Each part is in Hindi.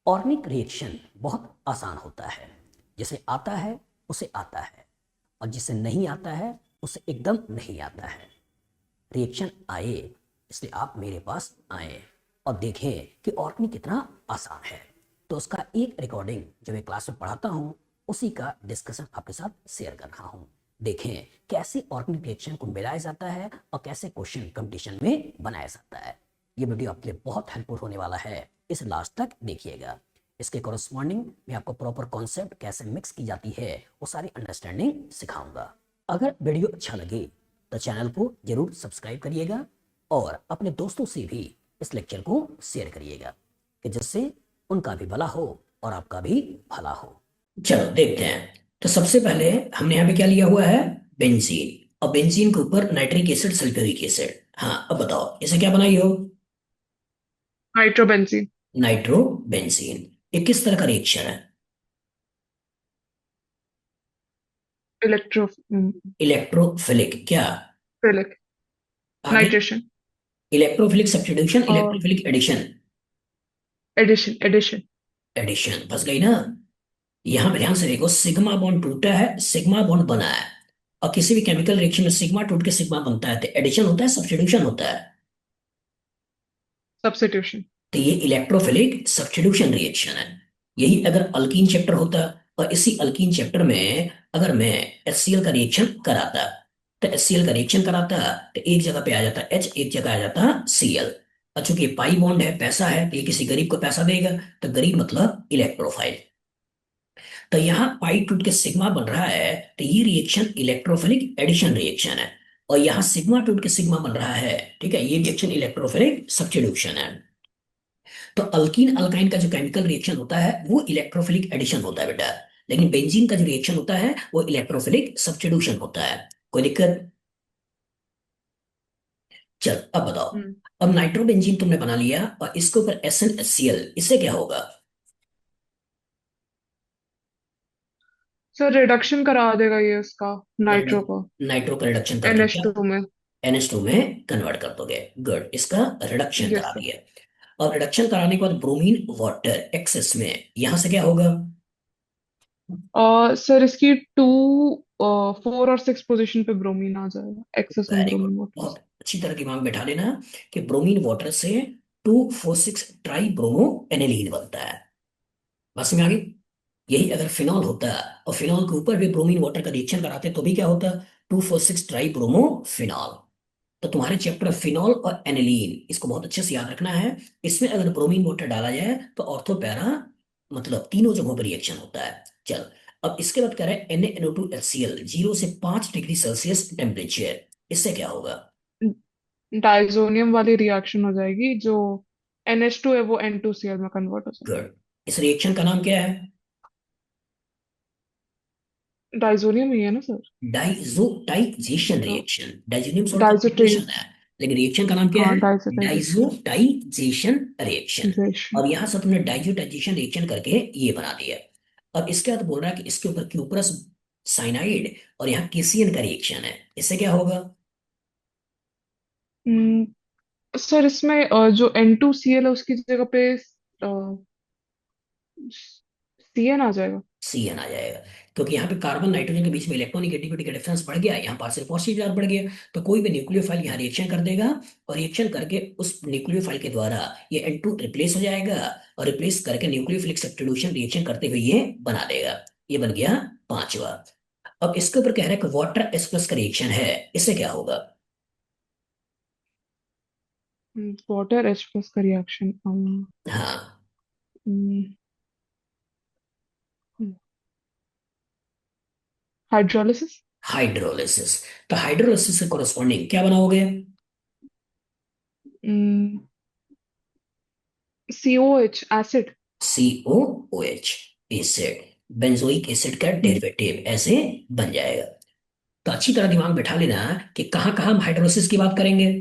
ऑर्गेनिक रिएक्शन बहुत आसान होता है, जिसे आता है उसे आता है और जिसे नहीं आता है उसे एकदम नहीं आता है। रिएक्शन आए इसलिए आप मेरे पास आए और देखें कि ऑर्गेनिक कितना आसान है। तो उसका एक रिकॉर्डिंग जो मैं क्लास में पढ़ाता हूँ उसी का डिस्कशन आपके साथ शेयर कर रहा हूँ। देखें कैसे ऑर्गेनिक रिएक्शन को मिलाया जाता है और कैसे क्वेश्चन कंपटीशन में बनाया जाता है। ये वीडियो आपके लिए बहुत हेल्पफुल होने वाला है, इस लास्ट तक देखिएगा। इसके कॉरस्पॉन्डिंग मैं आपको प्रॉपर कॉन्सेप्ट कैसे मिक्स की जाती है वो सारी अंडरस्टैंडिंग सिखाऊंगा। अगर वीडियो अच्छा लगे तो चैनल को जरूर सब्सक्राइब करिएगा और अपने दोस्तों से भी इस लेक्चर को शेयर करिएगा कि जिससे उनका भी भला हो और आपका भी भला हो। चलो देखते हैं। तो सबसे पहले हमने यहाँ पे क्या लिया हुआ है, बेंजीन। और बेंजीन के ऊपर नाइट्रिक एसिड, सल्फ्यूरिक एसिड। हाँ अब बताओ इसे क्या बनाई हो? नाइट्रोबेंजीन। नाइट्रोबेंजीन। ये किस तरह का रिएक्शन है? इलेक्ट्रो इलेक्ट्रोफिलिक क्या? फिलिक आगे? नाइट्रेशन इलेक्ट्रोफिलिक सब्स्टिट्यूशन, और electrophilic addition. Addition addition. Addition फंस गई ना। यहां पे ध्यान से देखो, सिग्मा बॉन्ड टूटा है, सिग्मा बॉन्ड बना है। और किसी भी केमिकल रिएक्शन में सिग्मा टूट के सिग्मा बनता है तो एडिशन होता है, सब्स्टिट्यूशन होता है। सब्स्टिट्यूशन। तो ये इलेक्ट्रोफिलिक सब्स्टिट्यूशन रिएक्शन है। यही अगर अल्कीन चैप्टर होता और इसी अल्कीन चैप्टर में अगर मैं HCl का रिएक्शन कराता, तो HCl का रिएक्शन कराता तो एक जगह पे आ जाता H, एक जगह आ जाता Cl। और चूंकि पाई बॉन्ड है, पैसा है, तो ये किसी गरीब को पैसा देगा। तो गरीब मतलब इलेक्ट्रोफाइल। तो यहाँ पाई टूट के सिग्मा बन रहा है तो ये रिएक्शन इलेक्ट्रोफिलिक एडिशन रिएक्शन है। और यहाँ सिग्मा टूट के सिग्मा बन रहा है, ठीक है, ये रिएक्शन इलेक्ट्रोफिलिक सब्स्टिट्यूशन है। तो अल्कीन अल्काइन का जो केमिकल रिएक्शन होता है वो इलेक्ट्रोफिलिक एडिशन होता है बेटा। लेकिन बेंजीन का जो रिएक्शन होता है वो इलेक्ट्रोफिलिक सब्स्टिट्यूशन होता है। कोई दिक्कत? चल अब बताओ। हम्म। अब नाइट्रोबेंजीन तुमने बना लिया और इसके ऊपर SnHCl, इससे क्या होगा? सर रिडक्शन करा देगा ये उसका, नाइट्रो को नाइट्रो का रिडक्शन कर दो क्या? NH2 में। NH2 में कन्वर्ट कर दोगे। गुड, इसका रिडक्शन यस करा सर। दिया। और रिडक्शन कराने के बाद ब्रोमीन वाटर एक्सेस में यहां से क्या होगा? और सर इसकी 4 और 6 पोजीशन पे ब्रोमीन आ जाएगा, एक्सेस में वेरी गुड, ब्रोमीन वाटर बहुत से। अच्छी तरह दिमाग में बैठा लेना कि ब्रोमीन वाटर से 2,4,6 ट्राई ब्रोमो एनिलीन बनता है। बस में आ गई। यही अगर फिनॉल होता और फिनॉल के ऊपर भी ब्रोमीन वाटर का रिएक्शन कराते तो भी क्या होता? 2,4,6 ट्राई ब्रोमो फिनॉल। तो तुम्हारे चैप्टर फिनॉल और एनिलीन, इसको बहुत अच्छे से याद रखना है। इसमें अगर ब्रोमीन वाटर डाला जाए तो ऑर्थो पैरा मतलब तीनों जगहों पर रिएक्शन होता है। चल अब इसके बाद कह रहे हैं NaNO2HCl 0 से 5 डिग्री सेल्सियस टेम्परेचर, इससे क्या होगा? डाइजोनियम वाली रिएक्शन हो जाएगी, जो NH2 है वो N2Cl में कन्वर्ट हो जाएगा। गुड। इस रिएक्शन का नाम क्या है? डाइजोनियम ही है ना सर? डाइजोटाइजेशन तो रिएक्शन। डाइजोनियम सॉल्ट का डाइजोटेज। ऑक्सीडेशन है, लेकिन रिएक्शन का नाम क्या हाँ, है? डाइजोटाइजेशन। Diazotization reaction. जेशन। और यहां से तुमने डाइजोटाइजेशन रिएक्शन करके ये बना दिया। अब इसके बाद बोल रहा है कि इसके ऊपर क्यूप्रस साइनाइड और यहाँ केसीएन का रिएक्शन है, इससे क्या होगा? सर इसमें जो N2Cl है उसकी जगह पे CN आ जाएगा। CN आ जाएगा। क्योंकि यहाँ पे कार्बन नाइट्रोजन के बीच में इलेक्ट्रॉनिगेटिविटी का डिफरेंस बढ़ गया, यहाँ पास से पॉजिटिव चार्ज बढ़ गया। तो कोई भी न्यूक्लियोफाइल यहाँ रिएक्शन कर देगा और रिएक्शन करके उस न्यूक्लियोफाइल के द्वारा ये N2 रिप्लेस हो जाएगा। और रिप्लेस करके न्यूक्लियोफिलिक सब्स्टिट्यूशन रिएक्शन करते हुए ये बना देगा। ये बन गया पांचवा। अब इसके ऊपर कह रहा है कि वाटर H+ का रिएक्शन है, इससे क्या होगा? वाटर H+ का रिएक्शन। हाँ, हाइड्रोलिसिस। हाइड्रोलिसिस। तो हाइड्रोलिसिस से कोरस्पॉन्डिंग क्या बनाओगे? COH acid. COOH acid, benzoic acid का डेरिवेटिव ऐसे बन जाएगा। तो अच्छी तरह दिमाग बैठा लेना कि कहाँ कहाँ हम हाइड्रोलिसिस की बात करेंगे।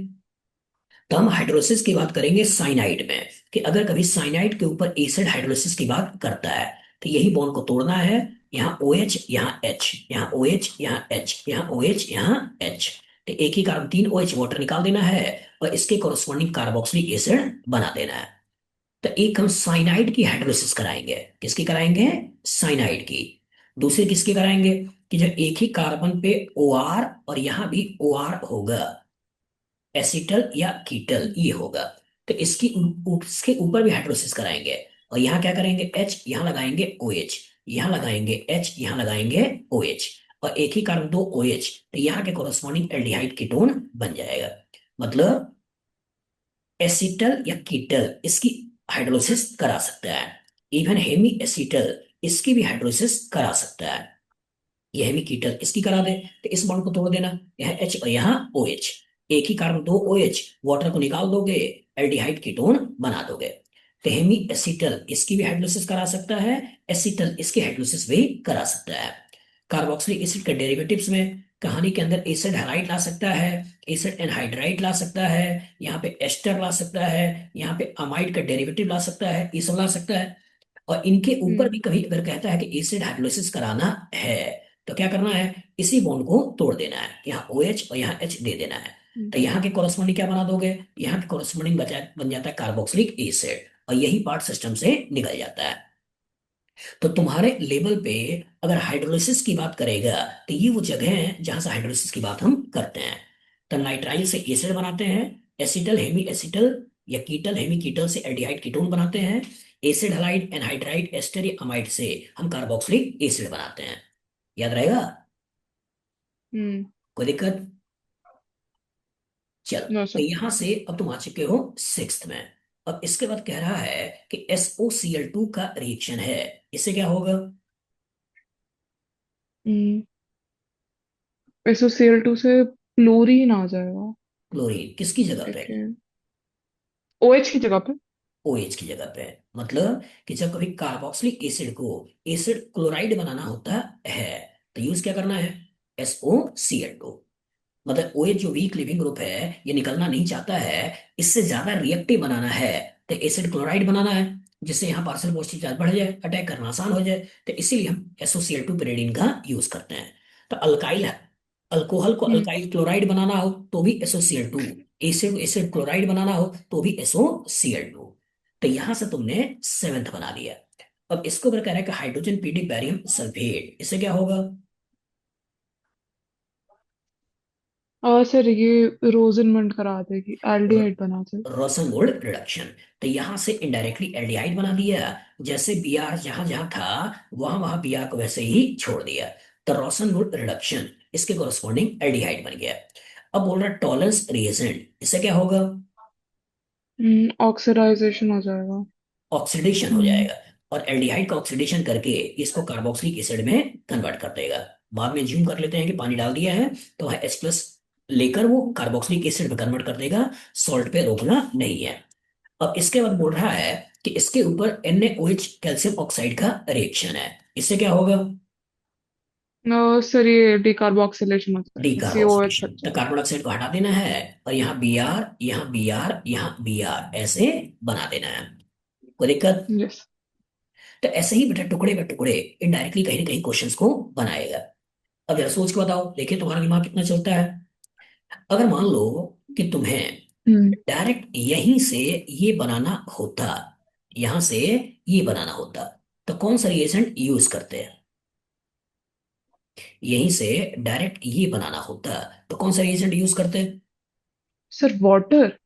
तो हम हाइड्रोलिसिस की बात करेंगे साइनाइड में, कि अगर कभी साइनाइड के ऊपर एसिड हाइड्रोलिसिस की बात करता है तो यही बॉन्ड को तोड़ना है। यहाँ OH, यहाँ H, यहाँ OH, यहाँ H, यहाँ OH, यहाँ H। तो एक ही कार्बन 3 OH वाटर निकाल देना है और इसके कॉरस्पॉन्डिंग कार्बोक्सिलिक एसिड बना देना है। तो एक हम साइनाइड की हाइड्रोलिसिस कराएंगे। किसकी कराएंगे? साइनाइड की। दूसरी किसकी कराएंगे? कि जब एक ही कार्बन पे OR और यहां भी OR होगा, एसिटल या कीटल ये होगा, तो इसके ऊपर भी हाइड्रोलिसिस कराएंगे। और यहाँ क्या करेंगे? H यहाँ लगाएंगे, OH यहाँ लगाएंगे, H यहाँ लगाएंगे, OH। और एक ही कार्बन दो OH, तो यहाँ के कोरस्पॉन्डिंग एल्डिहाइड कीटोन बन जाएगा। मतलब एसिटल या कीटल इसकी हाइड्रोलिसिस करा सकता है। इवन हेमी एसिटल इसकी भी हाइड्रोलिसिस करा सकता है। यह भी कीटल इसकी करा दे, तो इस बॉन्ड को तोड़ देना, यह H और यहाँ OH। एक ही कार्बन दो OH, वाटर को निकाल दोगे, एल्डिहाइड कीटोन बना दोगे। तो हेमी एसिटल इसकी भी हाइड्रोलिसिस करा सकता है, एसिटल इसकी हाइड्रोलिसिस भी करा सकता है। कार्बोक्सिलिक एसिड के डेरिवेटिव्स में कहानी के अंदर एसिड हैलाइड ला सकता है, एसिड एनहाइड्राइड ला सकता है, यहाँ पे एस्टर ला सकता है, यहाँ पे अमाइड का डेरिवेटिव ला सकता है, ये सब ला सकता है। और इनके ऊपर हम्म भी कभी अगर कहता है कि एसिड हाइड्रोलिसिस कराना है, तो क्या करना है? इसी बॉन्ड को तोड़ देना है, यहाँ OH और यहाँ H दे देना है। हम्म तो यहाँ के कोरस्पॉन्डिंग क्या बना दोगे? यहाँ के कोरस्पॉन्डिंग बन जाता है कार्बोक्सिलिक एसिड, और यही पार्ट सिस्टम से निकल जाता है। तो तुम्हारे लेवल पे अगर हाइड्रोलिसिस की बात करेगा, तो ये वो जगह है जहां से हाइड्रोलिसिस की बात हम करते हैं। तो नाइट्राइल से एसिड बनाते हैं, एसिटल हेमी एसिटल या कीटल हेमी कीटल से एल्डिहाइड कीटोन बनाते हैं, एसिड हलाइड एनहाइड्राइड एस्टर या अमाइड से हम कार्बोक्सिलिक एसिड बनाते हैं। याद रहेगा? हम्म कोई दिक्कत? चलो, नो तो सर। यहां से अब तुम आ चुके हो सिक्स्थ में। अब इसके बाद कह रहा है कि SOCl2 का रिएक्शन है, इससे क्या होगा? हम्म SOCl2 से क्लोरीन आ जाएगा। क्लोरीन किसकी जगह पे? ओके। OH की जगह पे। OH की जगह पे। मतलब कि जब कभी कार्बोक्सिलिक एसिड को एसिड क्लोराइड बनाना होता है, तो यूज क्या करना है? SOCl2। मतलब OH जो वीक लिविंग ग्रुप है, ये निकलना नहीं चाहता है, इससे ज्यादा रिएक्टिव बनाना है, तो एसिड क्लोराइड बनाना है, जिससे यहाँ पार्शियल पॉजिटिव चार्ज बढ़ जाए, अटैक करना आसान हो जाए। तो इसीलिए हम SOCl2 pyridine का यूज करते हैं। तो अल्काइल अल्कोहल को हम्म अल्काइल क्लोराइड बनाना हो तो भी SOCl2, एसिड एसिड क्लोराइड बनाना हो तो भी SOCl2। तो यहां से तुमने सेवेंथ बना लिया। अब इसको अगर कह रहा है कि हाइड्रोजन पीडी बैरियम सल्फेट, इससे क्या होगा? सर ये रोजनमेंट करा देगी, एल्डिहाइड बना दे। रोसेनवोल्ड रिडक्शन। तो यहां से इनडायरेक्टली एल्डिहाइड बना दिया, जैसे Br जहां जहां था वहां वहां Br को वैसे ही छोड़ दिया। तो रोसेनवोल्ड रिडक्शन इसके कोरस्पॉन्डिंग एल्डिहाइड बन गया। अब बोल रहा टॉलरेंस रिएजेंट, इससे क्या होगा? ऑक्सीडाइजेशन हो जाएगा। ऑक्सीडेशन हो हम्म जाएगा। और एल्डिहाइड का ऑक्सीडेशन करके इसको कार्बोक्सिलिक एसिड में कन्वर्ट कर देगा। बाद में ज्यूम कर लेते हैं कि पानी डाल दिया है, तो वह H+ लेकर वो कार्बोक्सिलिक एसिड में कन्वर्ट कर देगा। सॉल्ट पे रोकना नहीं है। अब इसके बाद बोल रहा है कि इसके ऊपर NaOH कैल्शियम ऑक्साइड का रिएक्शन है, इससे क्या होगा? सर ये डिकार्बोक्सिलेशन हो जाएगा, COH डीकार्बोक्सिलेशन। हट तो जाएगा। कार्बन डाइऑक्साइड को हटा देना है, और यहाँ Br यहाँ Br यहाँ Br ऐसे बना देना है। कोई दिक्कत? यस। तो ऐसे ही बेटा टुकड़े में टुकड़े इनडायरेक्टली कहीं ना कहीं क्वेश्चंस को बनाएगा। अब जरा सोच के बताओ, देखिए तुम्हारा दिमाग कितना चलता है। अगर मान लो कि तुम्हें हम्म डायरेक्ट यहीं से ये बनाना होता, यहां से ये बनाना होता, तो कौन सा रिएजेंट यूज करते हैं? यहीं से डायरेक्ट ये बनाना होता, तो कौन सा रिएजेंट यूज करते हैं? सर वाटर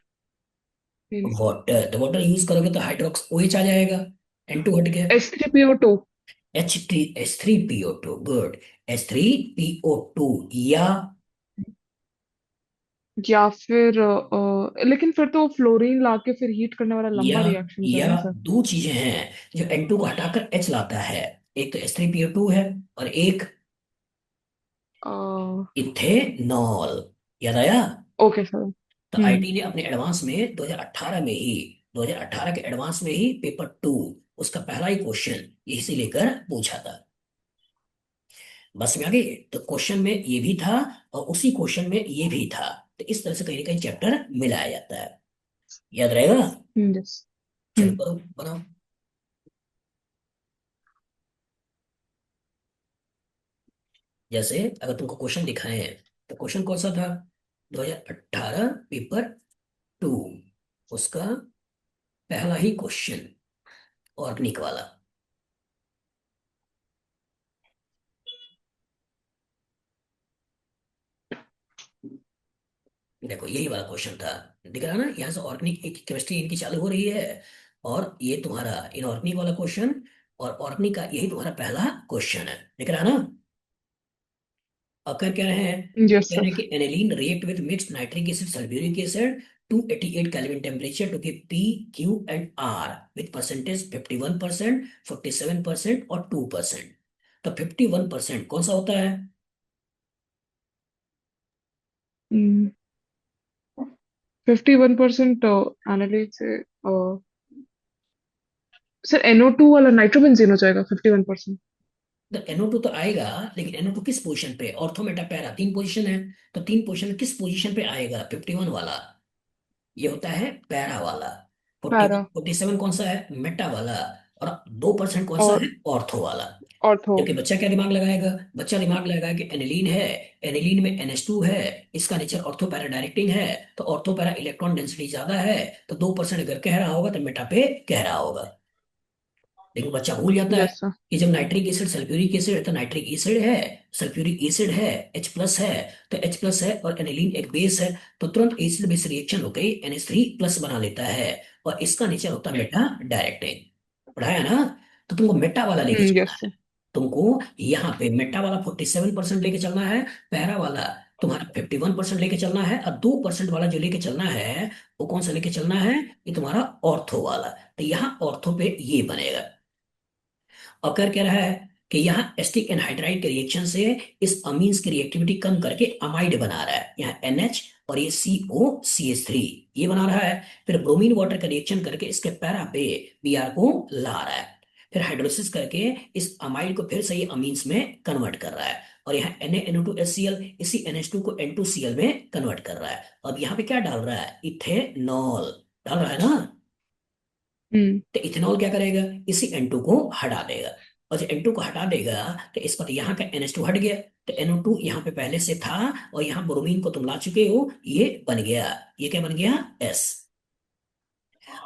मेरी। वाटर। तो वाटर यूज करोगे तो हाइड्रोक्स OH आ जाएगा, N2 हट गया। H3PO2। H3PO2, good. H3PO2 या या फिर लेकिन फिर तो फ्लोरीन लाके फिर हीट करने वाला लंबा या रिएक्शन हो या जाएगा ना सर। दो चीजें हैं जो N2 को हटाकर H लाता है। एक तो H3PO2 है, और एक इथेनॉल। याद आया? Okay sir. तो हम्म आईटी ने अपने एडवांस में 2018 में ही, 2018 के एडवांस में ही पेपर 2, उसका पहला ही क्वेश्चन यही से लेकर पूछा था। बस में आ गई। तो क्वेश्चन में ये भी था, और उसी क्वेश्चन में ये भी था। तो इस तरह से कहीं ना कहीं चैप्टर मिलाया जाता है। याद रहेगा? यस। चलो हम्म करो, बनाओ। जैसे अगर तुमको क्वेश्चन दिखाए हैं, तो क्वेश्चन कौन सा था? 2018 पेपर 2, उसका पहला ही क्वेश्चन ऑर्गेनिक वाला। देखो यही वाला क्वेश्चन था, दिख रहा ना, यहाँ से ऑर्गेनिक केमिस्ट्री इनकी चालू हो रही है, और ये तुम्हारा इनऑर्गेनिक वाला क्वेश्चन, और ऑर्गेनिक का यही तुम्हारा पहला क्वेश्चन है, दिख रहा ना। अब कर क्या रहे हैं, यस कह रहे सर। हैं कि aniline react with mixed nitric acid sulphuric acid 288 kelvin temperature to give p q and r with percentage 51%, 47% और 2%। तो 51% कौन सा होता है? 51% एनालाइज से सर NO2 वाला नाइट्रोबेंजीन हो जाएगा 51%। तो NO2 तो आएगा, लेकिन NO2 किस पोजीशन पे? ऑर्थो मेटा पैरा, तीन पोजीशन है, तो तीन पोजीशन में किस पोजीशन पे आएगा 51 वाला? ये होता है पैरा वाला। 41 पैरा 47 कौन सा है? मेटा वाला। और 2% कौन सा और है? ऑर्थो वाला। ऑर्थो। जबकि बच्चा क्या दिमाग लगाएगा? बच्चा दिमाग लगाएगा कि एनिलीन है, एनिलीन में NH2 है, इसका नेचर ऑर्थो पैरा डायरेक्टिंग है, तो ऑर्थो पैरा इलेक्ट्रॉन डेंसिटी ज्यादा है, तो 2% अगर कह रहा होगा तो मेटा पे कह रहा होगा। लेकिन बच्चा भूल जाता है यस सर। कि जब नाइट्रिक एसिड सल्फ्यूरिक एसिड है तो नाइट्रिक एसिड है, सल्फ्यूरिक एसिड है, H प्लस है, तो H प्लस है और एनिलीन एक बेस है, तो तुरंत एसिड बेस रिएक्शन होकर NH3 प्लस बना लेता है, और इसका नेचर होता है मेटा डायरेक्टिंग। पढ़ाया ना? तो तुमको मेटा वाला लेके चलना यस है। सर। तुमको यहाँ पे मेटा वाला 47% लेके चलना है, पैरा वाला तुम्हारा 51% लेके चलना है, और 2% वाला जो लेके चलना है वो कौन सा लेके चलना है? ये तुम्हारा ऑर्थो वाला। तो यहाँ ऑर्थो पे ये बनेगा। और कर क्या रहा है कि यहाँ एस्टिक एनहाइड्राइड के रिएक्शन से इस अमीन्स की रिएक्टिविटी कम करके अमाइड बना रहा है, यहाँ NH और ये COCH3 ये बना रहा है। फिर ब्रोमीन वाटर का रिएक्शन करके इसके पैरा पे Br को ला रहा है, फिर हाइड्रोलिसिस करके इस अमाइड को फिर से ये अमीन्स में कन्वर्ट कर रहा है, और यहाँ NaNO2HCl इसी NH2 को N2Cl में कन्वर्ट कर रहा है। अब यहाँ पे क्या डाल रहा है? इथेनॉल डाल रहा है ना। हम्म। तो इथेनॉल क्या करेगा? इसी N2 को हटा देगा, और जब N2 को हटा देगा तो इस पर यहाँ का NH2 हट गया, तो NO2 यहाँ पे पहले से था, और यहाँ ब्रोमीन को तुम ला चुके हो, ये बन गया। ये क्या बन गया? S।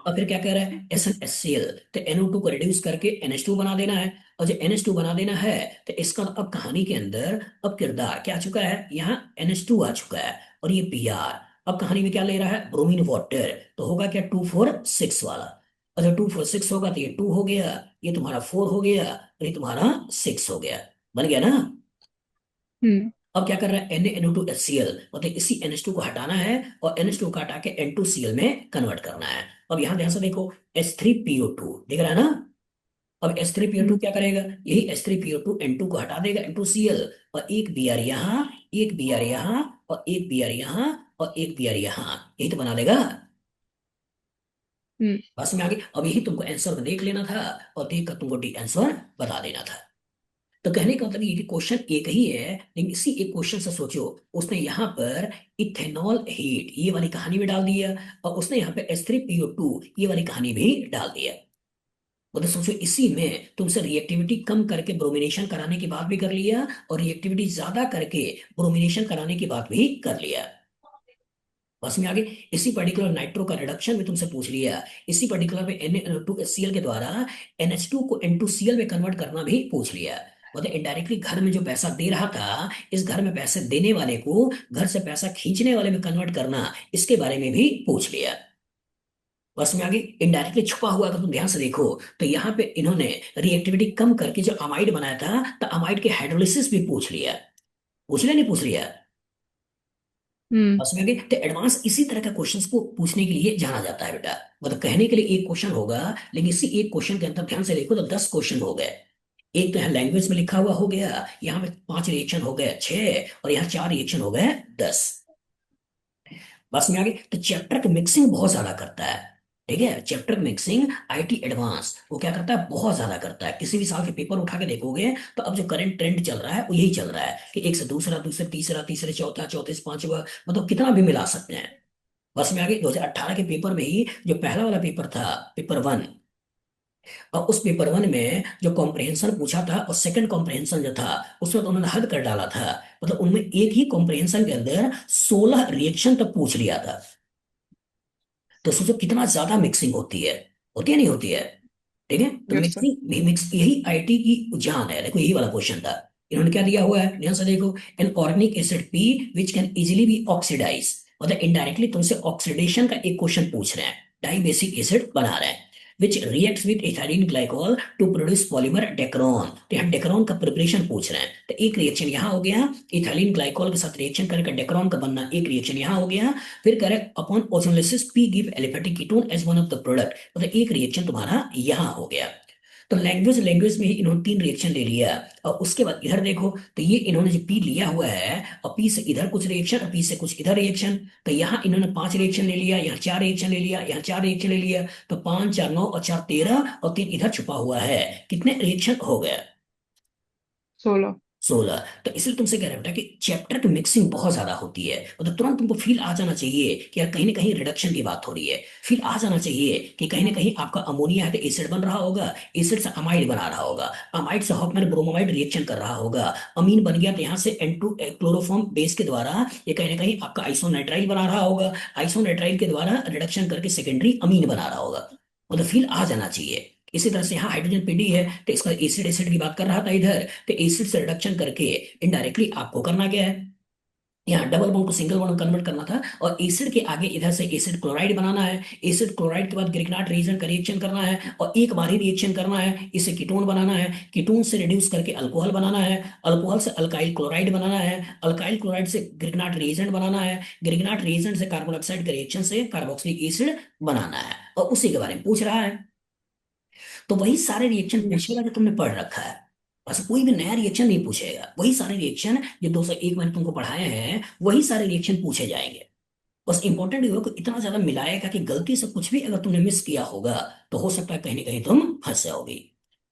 और फिर क्या कह रहा है? SnHCl, तो NO2 को रिड्यूस करके NH2 बना देना है, और जब NH2 बना देना है तो इसका अब कहानी के अंदर अब किरदार क्या आ चुका है? यहाँ NH2 आ चुका है, और ये Br अब कहानी में क्या ले रहा है? Bromine water. तो होगा क्या? 246 वाला। और जब 246 होगा तो ये 2 हो गया, ये तुम्हारा 4 हो गया, और ये तुम्हारा 6 हो गया। बन गया ना? हम्म। अब क्या कर रहा है? NaNO2HCl, मतलब इसी NH2 को हटाना है, और NH2 को हटा के N2Cl में कन्वर्ट करना है। अब यहां ध्यान से देखो, H3PO2 दिख रहा है ना। अब H3PO2 हम्म। क्या करेगा? यही H3PO2 N2 को हटा देगा, N2Cl, और एक Br यहाँ, एक Br यहाँ, और एक Br यहाँ, और एक Br यहाँ, यही तो बना देगा। हम्म। बस में आगे, अब यही तुमको आंसर देख लेना था, और देख कर तुमको डी आंसर बता देना था। तो कहने का मतलब ये कि क्वेश्चन एक ही है, लेकिन इसी एक क्वेश्चन से सोचो, उसने यहाँ पर इथेनॉल हीट ये वाली कहानी भी डाल दिया, और उसने यहाँ पे H3PO2 ये वाली कहानी भी डाल दिया। मतलब सोचो, इसी में तुमसे रिएक्टिविटी कम करके ब्रोमिनेशन कराने की बात भी कर लिया, और रिएक्टिविटी ज्यादा करके ब्रोमिनेशन कराने की बात भी कर लिया। बस में आगे, इसी पर्टिकुलर नाइट्रो का रिडक्शन भी तुमसे पूछ लिया, इसी पर्टिकुलर में NaNO2HCl के द्वारा NH2 को N2Cl में कन्वर्ट करना भी पूछ लिया। मतलब इनडायरेक्टली घर में जो पैसा दे रहा था, इस घर में पैसे देने वाले को घर से पैसा खींचने वाले में कन्वर्ट करना, इसके बारे में भी पूछ लिया। बस में आगे, इनडायरेक्टली छुपा हुआ अगर तुम ध्यान से देखो, तो यहाँ पे इन्होंने रिएक्टिविटी कम करके जो अमाइड बनाया था, तो अमाइड के हाइड्रोलिसिस भी पूछ लिया। पूछ लिया नहीं? पूछ लिया। हम्म। उसमें भी तो एडवांस इसी तरह के क्वेश्चंस को पूछने के लिए जाना जाता है बेटा। मतलब कहने के लिए एक क्वेश्चन होगा, लेकिन इसी एक क्वेश्चन के अंदर ध्यान से देखो तो 10 क्वेश्चन हो गए। एक तो यहाँ लैंग्वेज में लिखा हुआ हो गया, यहाँ पे 5 रिएक्शन हो गए 6, और यहाँ 4 रिएक्शन हो गए 10। बस में आगे, तो चैप्टर का मिक्सिंग बहुत ज्यादा करता है। ठीक है, चैप्टर मिक्सिंग IT एडवांस वो क्या करता है? बहुत ज्यादा करता है। किसी भी साल के पेपर उठा के देखोगे तो अब जो करंट ट्रेंड चल रहा है वो यही चल रहा है कि एक से दूसरा, दूसरे तीसरा, तीसरे चौथा, चौथे से पांचवा, मतलब कितना भी मिला सकते हैं। बस में आगे, 2018 के पेपर में ही जो पहला वाला पेपर था, पेपर 1, और उस पेपर 1 में जो कॉम्प्रहेंशन पूछा था और सेकंड कॉम्प्रहेंशन जो था उसमें तो उन्होंने हद कर डाला था। मतलब उनमें एक ही कॉम्प्रहेंशन के अंदर 16 रिएक्शन तक पूछ लिया था। तो सोचो कितना ज्यादा मिक्सिंग होती है। होती है नहीं होती है? ठीक है, तो यस सर। मिक्सिंग मिक्स यही आईटी की जान है। देखो यही वाला क्वेश्चन था, इन्होंने क्या दिया हुआ है ध्यान से देखो, an organic acid P which can easily be oxidise, मतलब इनडायरेक्टली तुमसे ऑक्सीडेशन का एक क्वेश्चन पूछ रहे हैं, डाई बेसिक एसिड बना रहे हैं, which reacts with ethylene glycol to produce polymer Dacron. तो यहाँ डेक्रोन का प्रिपरेशन पूछ रहे हैं, तो एक रिएक्शन यहाँ हो गया, इथाइलिन ग्लाइकोल के साथ रिएक्शन करके डेक्रोन का बनना, एक रिएक्शन यहाँ हो गया। फिर करें upon ozonolysis P give aliphatic ketone as one of the product, मतलब एक रिएक्शन तुम्हारा यहाँ हो गया। तो लैंग्वेज लैंग्वेज में ही इन्होंने तीन रिएक्शन ले लिया, और उसके बाद इधर देखो, तो ये इन्होंने जो पी लिया हुआ है, और पी से इधर कुछ रिएक्शन और पी से कुछ इधर रिएक्शन, तो यहाँ इन्होंने पांच रिएक्शन ले लिया, यहाँ चार रिएक्शन ले लिया, यहाँ चार रिएक्शन ले लिया, तो पांच चार नौ और चार 13, और तीन इधर छुपा हुआ है, कितने रिएक्शन हो गए? 16। 16। तो इसलिए तुमसे कह रहा हूं बेटा कि चैप्टर की मिक्सिंग बहुत ज्यादा होती है, मतलब तुरंत तुमको फील आ जाना चाहिए कि यार कहीं ना कहीं रिडक्शन की बात हो रही है, फील आ जाना चाहिए कि कहीं ना कहीं आपका अमोनिया है तो एसिड बन रहा होगा, एसिड से अमाइड बना रहा होगा, अमाइड से हॉफमैन ब्रोमोमाइड रिएक्शन कर रहा होगा, अमीन बन गया तो यहाँ से N2 क्लोरोफॉर्म बेस के द्वारा ये कहीं ना कहीं आपका आइसोनाइट्राइल बना रहा होगा, आइसोनाइट्राइल के द्वारा रिडक्शन करके सेकेंडरी अमीन बना रहा होगा, मतलब फील आ जाना चाहिए। इसी तरह से यहाँ हाइड्रोजन पीडी है तो इसका एसिड एसिड की बात कर रहा था इधर, तो एसिड से रिडक्शन करके इनडायरेक्टली आपको करना क्या है, यहाँ डबल बॉन्ड को सिंगल बॉन्ड में कन्वर्ट करना था, और एसिड के आगे इधर से एसिड क्लोराइड बनाना है, एसिड क्लोराइड के बाद ग्रिग्नार्ड रिएजेंट का रिएक्शन करना है, और एक बार ही रिएक्शन करना है, इसे कीटोन बनाना है, कीटोन से रिड्यूस करके अल्कोहल बनाना है, अल्कोहल से अल्काइल क्लोराइड बनाना है, अल्काइल क्लोराइड से ग्रिग्नार्ड रिएजेंट बनाना है, ग्रिग्नार्ड रिएजेंट से कार्बन डाइऑक्साइड के रिएक्शन से कार्बोक्सिलिक एसिड बनाना है, और उसी के बारे में पूछ रहा है। तो वही सारे रिएक्शन यस। पूछेगा जो तुमने पढ़ रखा है, बस कोई भी नया रिएक्शन नहीं पूछेगा, वही सारे रिएक्शन जो 201 मैंने तुमको पढ़ाए हैं वही सारे रिएक्शन पूछे जाएंगे। बस इंपॉर्टेंट ये होगा कि इतना ज्यादा मिलाएगा कि गलती से कुछ भी अगर तुमने मिस किया होगा तो हो सकता है कहीं ना कहीं तुम फंस जाओगे।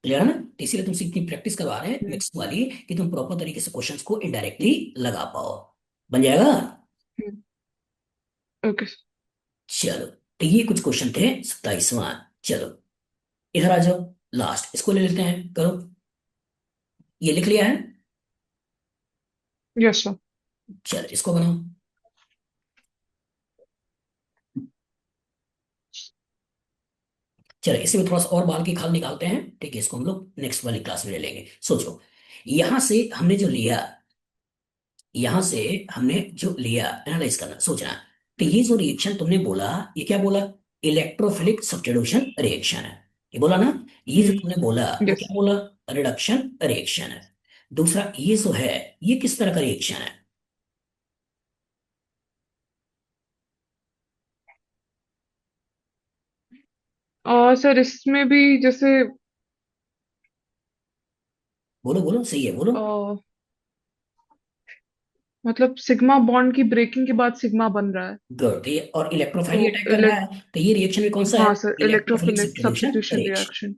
क्लियर है ना? तो इसीलिए तुमसे इतनी प्रैक्टिस करवा रहे हैं मिक्स वाली कि तुम प्रॉपर तरीके से क्वेश्चंस को इनडायरेक्टली लगा पाओ। बन जाएगा? ओके। चलो, तो ये कुछ क्वेश्चन थे 27वां। चलो इधर आ जाओ, लास्ट इसको ले लेते हैं, करो। ये लिख लिया है? Yes sir. चलो इसको बनाओ। चलो इसी में थोड़ा सा और बाल की खाल निकालते हैं, ठीक है, इसको हम लोग नेक्स्ट वाली क्लास में ले लेंगे। सोचो, यहां से हमने जो लिया, यहां से हमने जो लिया, एनालाइज करना, सोचना, तो ये जो रिएक्शन तुमने बोला, ये क्या बोला? इलेक्ट्रोफिलिक सब्स्टिट्यूशन रिएक्शन है, ये बोला ना? ये जो तुमने बोला वो यस। क्या बोला? रिडक्शन रिएक्शन है। दूसरा ये जो है, ये किस तरह का रिएक्शन है? और सर इसमें भी जैसे बोलो बोलो, सही है, बोलो। अ, मतलब सिग्मा बॉन्ड की ब्रेकिंग के बाद सिग्मा बन रहा है। गुड, ये और तो इलेक्ट्रोफाइल अटैक कर रहा इलेक्ट है, तो ये रिएक्शन में कौन सा है? हाँ sir, electrophilic electrophilic substitution substitution reaction. Reaction.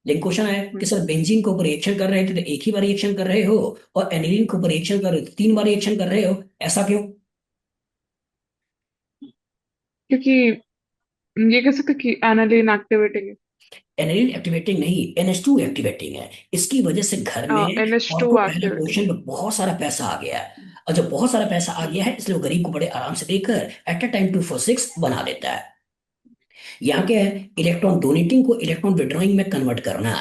लेकिन क्वेश्चन है कि सर बेंजीन के ऊपर रिएक्शन कर रहे थे तो एक ही बार रिएक्शन कर रहे हो, और एनिलीन के ऊपर रिएक्शन कर रहे हो तो तीन बार रिएक्शन कर रहे हो, ऐसा क्यों? क्योंकि ये कह सकते कि एनालिन एक्टिवेटिंग है। एनिलीन एक्टिवेटिंग नहीं, NH2 एक्टिवेटिंग है। इसकी वजह से घर में NH2 आपको पहले एक्टिवेटिंग। पोर्शन में बहुत सारा पैसा आ गया है, और जब बहुत सारा पैसा आ गया है इसलिए वो गरीब को बड़े आराम से देकर एट अ टाइम 246 बना देता है। यहाँ क्या है? इलेक्ट्रॉन डोनेटिंग को इलेक्ट्रॉन विड्रॉइंग में कन्वर्ट करना।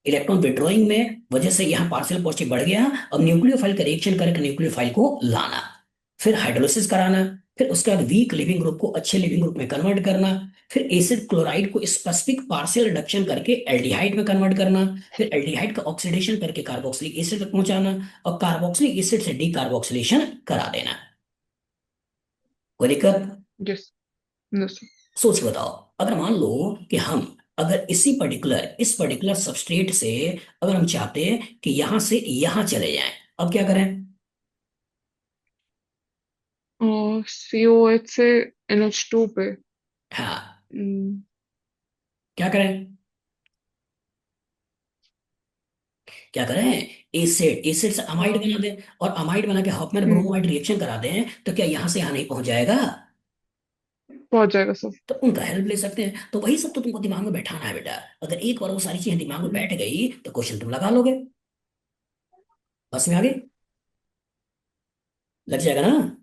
इलेक्ट्रॉन विड्रॉइंग में वजह से यहाँ पार्शियल पॉजिटिव बढ़ गया, अब न्यूक्लियोफाइल का रिएक्शन करके न्यूक्लियोफाइल को लाना, फिर हाइड्रोलिसिस कराना, फिर उसके बाद वीक लिविंग ग्रुप को अच्छे लिविंग ग्रुप में कन्वर्ट करना, फिर एसिड क्लोराइड को स्पेसिफिक पार्शियल रिडक्शन करके एल्डिहाइड में कन्वर्ट करना, फिर एल्डिहाइड का ऑक्सीडेशन करके कार्बोक्सिलिक एसिड तक पहुंचाना, और कार्बोक्सिलिक एसिड से डीकार्बोक्सिलेशन करा देना। कोई दिक्कत? यस। यस। सोच के बताओ, अगर मान लो कि हम, अगर इस पर्टिकुलर सबस्ट्रेट से अगर हम चाहते हैं कि यहां से यहां चले जाएं, अब क्या करें? COH से NH2 पे। हाँ, हम्म, क्या करें? क्या करें? एसिड एसिड से अमाइड हाँ। बना दें, और अमाइड बना के हॉफमैन हम्म, ब्रोमोमाइड रिएक्शन करा दें, तो क्या यहां से यहां नहीं पहुंच जाएगा? पहुंच जाएगा सर। तो उनका हेल्प ले सकते हैं, तो वही सब तो तुमको दिमाग में बैठाना है बेटा। अगर एक बार वो सारी चीजें दिमाग में हम्म, बैठ गई तो क्वेश्चन तुम लगा लोगे, बस में आगे लग जाएगा ना?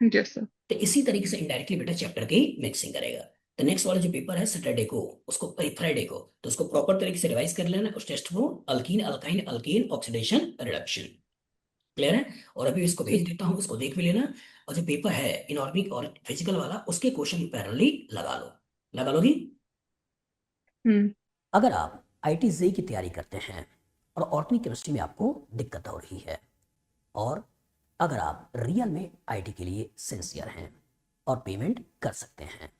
Yes sir. तो इसी तरीके से इनडायरेक्टली बेटा चैप्टर की मिक्सिंग करेगा। तो नेक्स्ट वाला जो पेपर है सैटरडे को, उसको फ्राइडे को, तो उसको प्रॉपर तरीके से रिवाइज कर लेना। उस टेस्ट को alkyne alkyne alkane oxidation reduction, clear है। और अभी इसको भेज ठीक। देता हूँ, उसको देख भी लेना। और जो पेपर है इनऑर्गेनिक और फिजिकल वाला, उसके क्वेश्चन पैरेलली लगा लो, लगा लोगी। हम्म। अगर आप आईटी जेई की तैयारी करते हैं और ऑर्गेनिक केमिस्ट्री में आपको दिक्कत हो रही है, और अगर आप रियल में आईटी के लिए सिंसियर हैं और पेमेंट कर सकते हैं,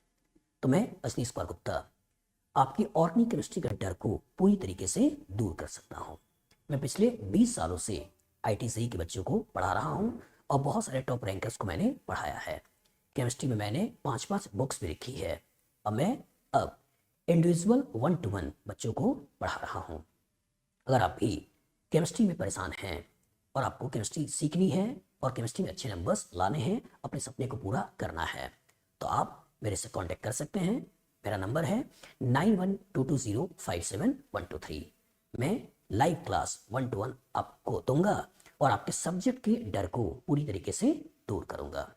तो मैं असली स्क्वायर गुप्ता आपकी ऑर्गेनिक केमिस्ट्री का डर को पूरी तरीके से दूर कर सकता हूँ। मैं पिछले 20 सालों से आईटी जेई के बच्चों को पढ़ा रहा हूँ और बहुत सारे टॉप रैंकर्स को मैंने पढ़ाया है। केमिस्ट्री में मैंने 5-5 बुक्स भी लिखी है और मैं अब इंडिविजुअल 1-to-1 बच्चों को पढ़ा रहा हूँ। अगर आप भी केमिस्ट्री में परेशान हैं और आपको केमिस्ट्री सीखनी है और केमिस्ट्री में अच्छे नंबर्स लाने हैं, अपने सपने को पूरा करना है, तो आप मेरे से कांटेक्ट कर सकते हैं। मेरा नंबर है 9122057123। मैं लाइव क्लास 1-to-1 आपको दूंगा और आपके सब्जेक्ट के डर को पूरी तरीके से दूर करूंगा।